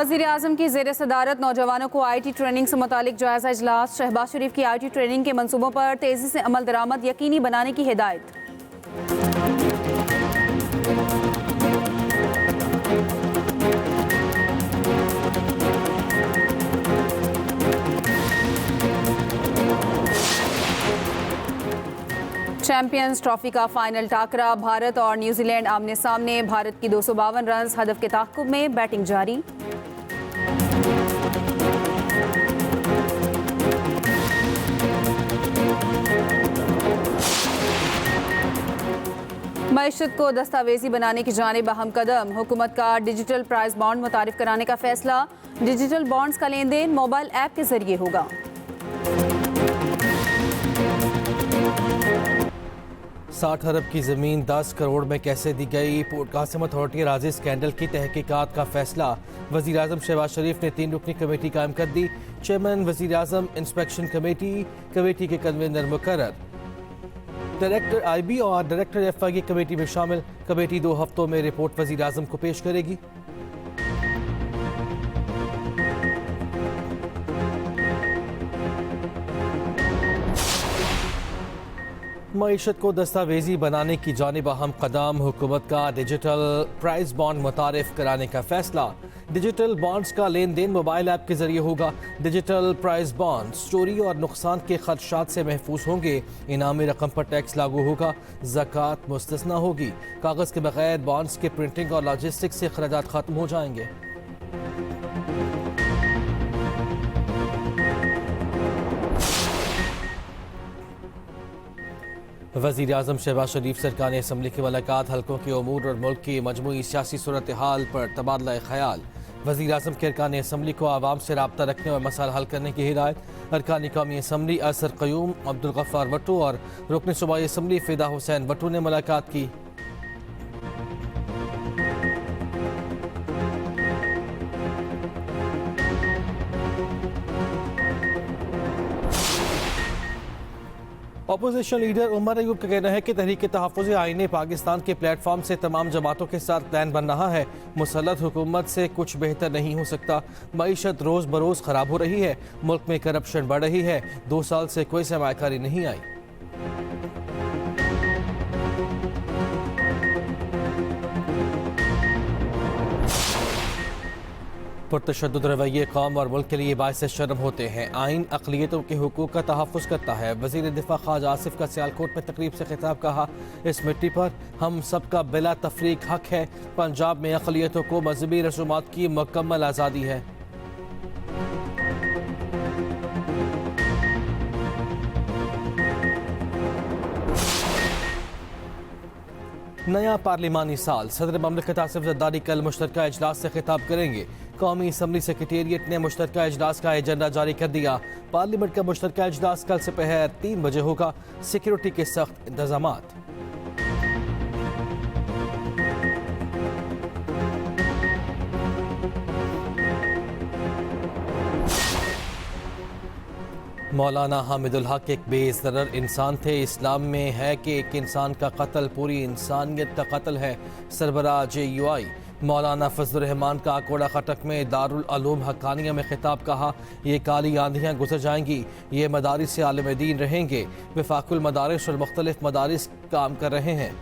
वज़ीर आज़म की ज़ेर सदारत नौजवानों को IT ट्रेनिंग से मुतालिक जायज़ा इजलास। शहबाज शरीफ की IT ट्रेनिंग के मनसूबों पर तेज़ी से अमल दरामद यकीनी बनाने की हिदायत। चैंपियंस ट्रॉफी का फाइनल टाकरा, भारत और न्यूजीलैंड आमने सामने। भारत की 252 रन, हदफ के ताक़ुब में बैटिंग जारी। मईशत को दस्तावेजी बनाने की जानिब अहम कदम। हुकूमत का डिजिटल प्राइस बॉन्ड मुतारिफ कराने का फैसला। डिजिटल बॉन्ड्स का लेन देन मोबाइल ऐप के जरिए होगा। 60 अरब की ज़मीन 10 करोड़ में कैसे दी गई? पोर्ट कासिम अथॉरिटी राजी स्कैंडल की तहकीकात का फैसला। वज़ीर आज़म शहबाज शरीफ ने 3 रुकनी कमेटी कायम कर दी। चेयरमैन वज़ीर आज़म इंस्पेक्शन कमेटी के कन्वीनर मुकर्रर। डायरेक्टर IB और डायरेक्टर FI की कमेटी में शामिल। कमेटी 2 हफ्तों में रिपोर्ट वज़ीर आज़म को पेश करेगी। मईशत को दस्तावेजी बनाने की जानिब अहम कदम। हुकूमत का डिजिटल प्राइस बॉन्ड मुतारिफ कराने का फैसला। डिजिटल बॉन्ड्स का लेन देन मोबाइल ऐप के जरिए होगा। डिजिटल प्राइस बॉन्ड चोरी और नुकसान के खदशात से महफूज होंगे। इनामी रकम पर टैक्स लागू होगा। ज़कात मुस्तस्ना होगी। कागज़ के बगैर बॉन्ड्स के प्रिंटिंग और लॉजिस्टिक्स से अखराजात खत्म हो जाएंगे। वज़ीर आज़म शहबाज शरीफ सरकार ने असम्बली की मुलाकात। हल्कों के उमूर और मुल्क की मजमूई सियासी सूरत हाल पर तबादला ख्याल। वज़ीर आज़म के अरकान असम्बली को आवाम से रब्ता रखने और मसाइल हल करने की हिदायत। अरकान कौमी असम्बली असर क़यूम, अब्दुल गफ़्फ़ार वट्टू और रुकन सूबाई असम्बली फ़िदा हुसैन वट्टू ने मुलाकात की। अपोजिशन लीडर उमर अयूब का कहना है कि तहरीक तहफ़्फ़ुज़ आईन पाकिस्तान के प्लेटफॉर्म से तमाम जमातों के साथ प्लान बन रहा है। मुसल्लत हुकूमत से कुछ बेहतर नहीं हो सकता। मईशत रोज़ बरोज़ ख़राब हो रही है। मुल्क में करप्शन बढ़ रही है। 2 साल से कोई सरमायाकारी नहीं आई। पुरतशद्दुद रवैये कौम और मुल्क के लिए बाइस शर्म होते हैं। आइन अक़लियतों के हुकूक का तहफ़्फ़ुज़ करता है। वज़ीर दिफ़ा ख्वाजा आसिफ का सियालकोट में तकरीब से खिताब। कहा, इस मिट्टी पर हम सबका बिला तफ़रीक हक है। पंजाब में अक़लियतों को मज़हबी रसूमात की मुकम्मल आज़ादी है। नया पार्लिमानी साल। सदर ममलिकत आसिफ ज़रदारी कल मुश्तरका इजलास से खिताब करेंगे। कौमी असम्बली सेक्रेटेरिएट ने मुश्तरका इजलास का एजेंडा जारी कर दिया। पार्लियामेंट का मुश्तरका इजलास कल दोपहर 3 बजे होगा। सिक्योरिटी के सख्त इंतजामात। मौलाना हामिदुल हक एक बेज़रर इंसान थे। इस्लाम में है कि एक इंसान का कत्ल पूरी इंसानियत का कत्ल है। सरबराह JUI मौलाना फजलुर रहमान का अकोड़ा खटक में दारुल उलूम हक्कानिया में खिताब। कहा, ये काली आंधियाँ गुजर जाएंगी। ये मदारिस से आलिम दीन रहेंगे। वफाकुल मदारिस और मुख्तलिफ मदारिस काम कर रहे हैं।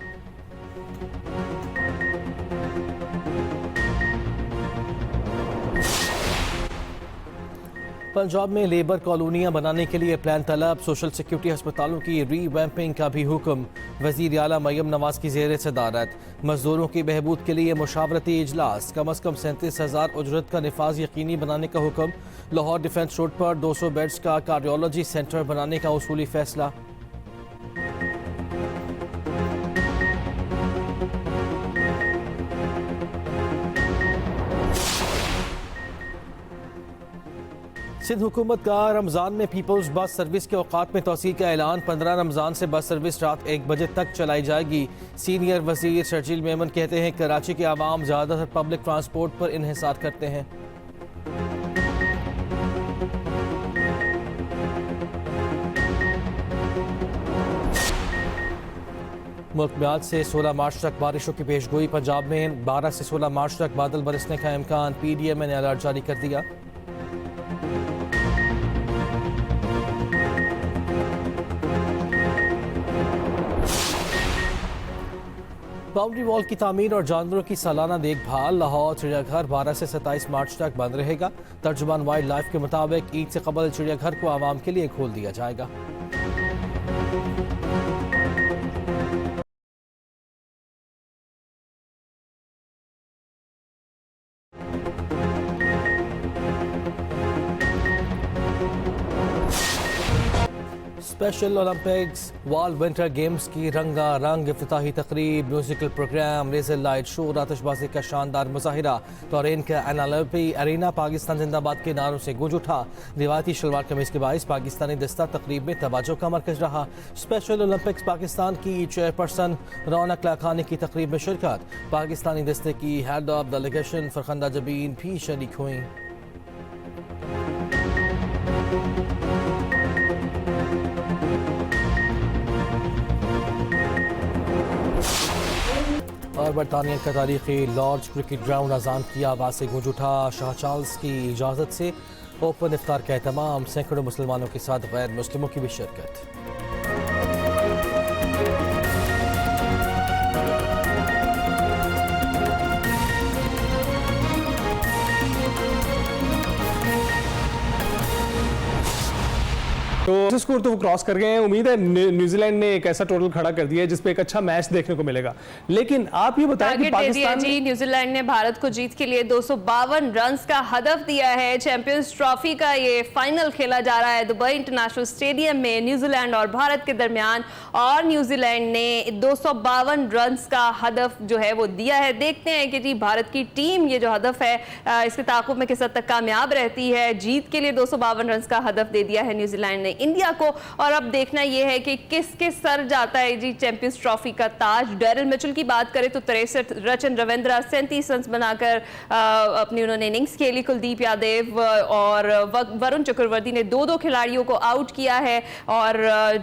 पंजाब में लेबर कॉलोनियाँ बनाने के लिए प्लान तलब। सोशल सिक्योरिटी अस्पतालों की रीवैम्पिंग का भी हुक्म। वज़ीर आला मरियम नवाज की ज़ेर सदारत मजदूरों की बहबूद के लिए मुशावरती इजलास। कम अज़ कम 37,000 उजरत का निफाज यकीनी बनाने का हुक्म। लाहौर डिफेंस रोड पर 200 बेड्स का कार्डियोलॉजी सेंटर बनाने का उसूली फैसला। सिंध हुकूमत का रमज़ान में पीपल्स बस सर्विस के औकात में तोसी का ऐलान। 15 रमज़ान से बस सर्विस रात 1 बजे तक चलाई जाएगी। सीनियर वज़ीर शर्जील मेमन कहते हैं, कराची के आवाम ज़्यादातर पब्लिक ट्रांसपोर्ट पर इन्हिसार करते हैं। मुल्क में आज से 16 मार्च तक बारिशों की पेशगोई। पंजाब में 12 से 16 मार्च तक बादल बरसने का इम्कान। PDM ने अलर्ट जारी कर दिया। बाउंड्री वॉल की तामीर और जानवरों की सालाना देखभाल। लाहौर चिड़ियाघर 12 से 27 मार्च तक बंद रहेगा। तर्जुमान वाइल्ड लाइफ के मुताबिक ईद से कबल चिड़ियाघर को आवाम के लिए खोल दिया जाएगा। Special Olympics World Winter Games की रंगारंग इफ्तिताही तकरीब, musical programme, laser light show, आतिशबाजी का शानदार मुजाहिरा। टोरेन का एनालपी अरीना पाकिस्तान जिंदाबाद के नारों से गूंज उठा। रिवायती शलवार कमीज के बाइस पाकिस्तानी दस्ता तकरीब में तवज्जो का मरकज रहा। स्पेशल ओलंपिक्स पाकिस्तान की चेयरपर्सन रौनक लाखानी की तकरीब में शिरकत। पाकिस्तानी दस्ते की head of delegation Farkhanda Jabeen भी शरीक हुई। और बरतानिया का तारीखी लॉर्ड्स क्रिकेट ग्राउंड अजान की आवाज़ से गूंज उठा। शाह चार्ल्स की इजाज़त से ओपन इफ्तार का एहतमाम। सैकड़ों मुसलमानों के साथ गैर मुस्लिमों की भी शिरकत। तो स्कोर तो वो क्रॉस कर गए हैं। उम्मीद है न्यूजीलैंड ने एक ऐसा टोटल खड़ा कर दिया है जिसपे एक अच्छा मैच देखने को मिलेगा। लेकिन आप ये बताएं कि पाकिस्तान जी न्यूजीलैंड ने भारत को जीत के लिए 252 रन्स का हदफ दिया है। चैंपियंस ट्रॉफी का ये फाइनल खेला जा रहा है दुबई इंटरनेशनल स्टेडियम में न्यूजीलैंड और भारत के दरमियान, और न्यूजीलैंड ने 252 रन्स का हदफ जो है वो दिया है। देखते हैं कि जी भारत की टीम ये जो हदफ है इसके ताक़ुब में किस हद तक कामयाब रहती है। जीत के लिए 252 रन्स का हदफ दे दिया है न्यूजीलैंड ने इंडिया को। और अब देखना यह है कि किसके सर जाता है जी चैंपियंस ट्रॉफी का ताज। डेरिल मिचेल की बात करें तो 63, रचन रविंद्रा 37 रन बनाकर अपनी उन्होंने इनिंग्स खेली। कुलदीप यादव और वरुण चक्रवर्ती ने 2-2 खिलाड़ियों को आउट किया है। और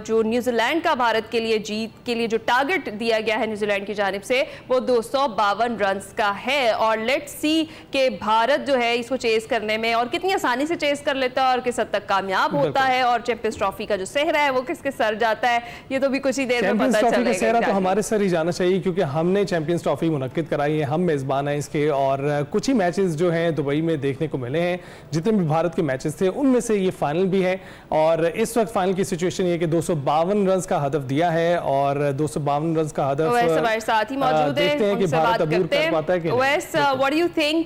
जो न्यूजीलैंड का भारत के लिए जीत के लिए जो टारगेट दिया गया है न्यूजीलैंड की जानिब से वो 252 रन का है। और लेट्स सी कि भारत जो है इसको चेस करने में और कितनी आसानी से चेस कर लेता है और किस हद तक कामयाब होता है, और चैंपियंस ट्रॉफी का जो सेहरा है वो किसके सर जाता है ये तो भी कुछ ही देर में पता चलेगा। सेहरा तो हमारे सर ही जाना चाहिए क्योंकि हमने चैंपियंस ट्रॉफी मुनक्किद कराई है, हम मेजबान हैं इसके। और कुछ ही मैचेस जो हैं दुबई में देखने को मिले हैं। जितने भी भारत के मैचेस थे उनमें से ये फाइनल भी है। और इस वक्त फाइनल की सिचुएशन ये कि 252 रन का हदफ दिया है और 252 रन का हदफ हमारे साथ ही मौजूद है, देखते हैं कि भारत अबूर कर पाता है कि व्हाट डू यू थिंक